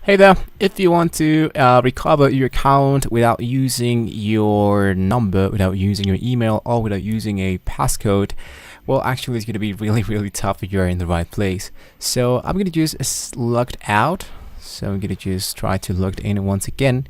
Hey there, if you want to recover your account without using your number, without using your email, or without using a passcode, well, actually, it's going to be really tough if you're in the right place. So I'm going to just logged out. So I'm going to just try to log in once again.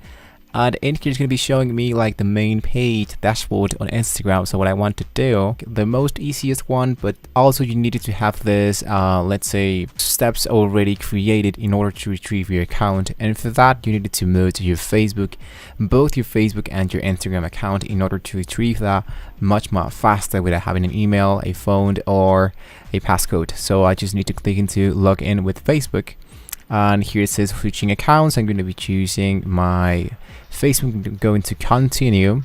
And in here is going to be showing me like the main page dashboard on Instagram. So what I want to do, the most easiest one, but also you needed to have this let's say steps already created in order to retrieve your account. And for that you needed to move to your Facebook, both your Facebook and your Instagram account, in order to retrieve that much more faster without having an email, a phone, or a passcode. So I just need to click into log in with Facebook. And here it says switching accounts. I'm going to be choosing my Facebook, going to continue.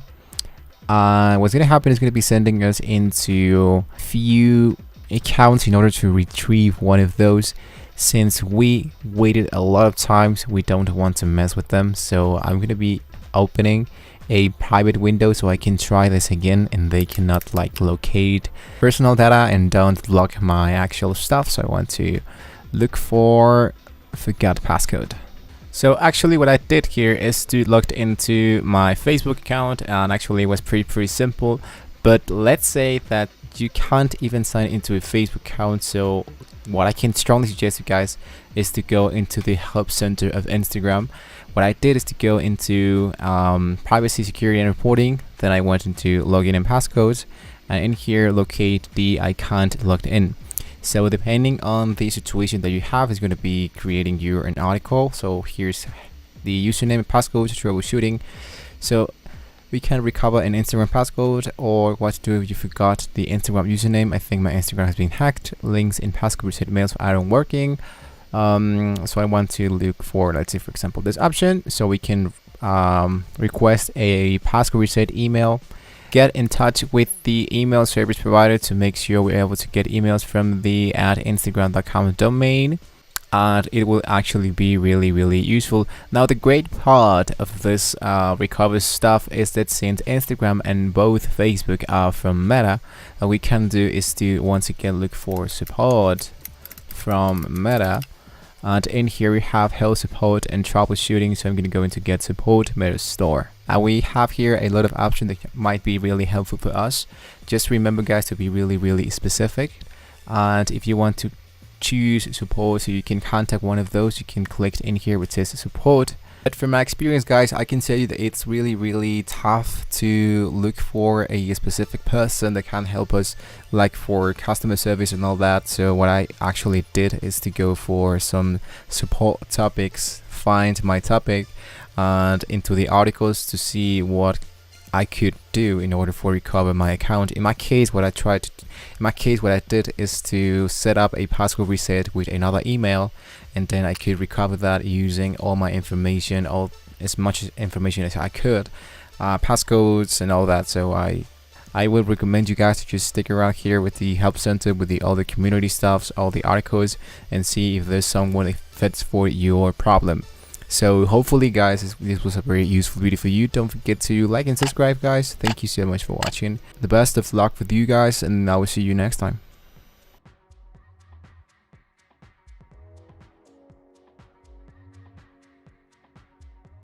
What's going to happen is going to be sending us into few accounts in order to retrieve one of those. Since we waited a lot of times, we don't want to mess with them. So I'm going to be opening a private window so I can try this again, and they cannot like locate personal data and don't block my actual stuff. So I want to look for forgot passcode. So actually what I did here is to logged into my Facebook account, and actually it was pretty simple. But let's say that you can't even sign into a Facebook account. So what I can strongly suggest you guys is to go into the help center of Instagram. What I did is to go into privacy, security, and reporting. Then I went into login and passcodes, and in here locate the I can't logged in. So depending on the situation that you have, is going to be creating you an article. So here's the username and passcode troubleshooting. So we can recover an Instagram passcode, or what to do if you forgot the Instagram username. I think my Instagram has been hacked. Links in passcode reset mails aren't working. So I want to look for, let's say for example, this option. So we can request a passcode reset email. Get in touch with the email service provider to make sure we're able to get emails from the @instagram.com domain, and it will actually be really useful. Now the great part of this recover stuff is that since Instagram and both Facebook are from Meta, what we can do is to once again look for support from Meta. And in here we have help support and troubleshooting. So I'm going to go into get support Meta store. And we have here a lot of options that might be really helpful for us. Just remember guys to be really specific. And if you want to choose support so you can contact one of those, you can click in here which says support. But from my experience guys, I can tell you that it's really tough to look for a specific person that can help us, like for customer service and all that. So what I actually did is to go for some support topics, find my topic, and into the articles to see what I could do in order for recover my account. In my case, what I did is to set up a password reset with another email, and then I could recover that using all my information, as much information as I could, passcodes and all that. So I would recommend you guys to just stick around here with the help center, with all the community stuffs, all the articles, and see if there's someone that fits for your problem. So hopefully guys, this was a very useful video for you. Don't forget to like and subscribe guys. Thank you so much for watching. The best of luck with you guys, and I will see you next time.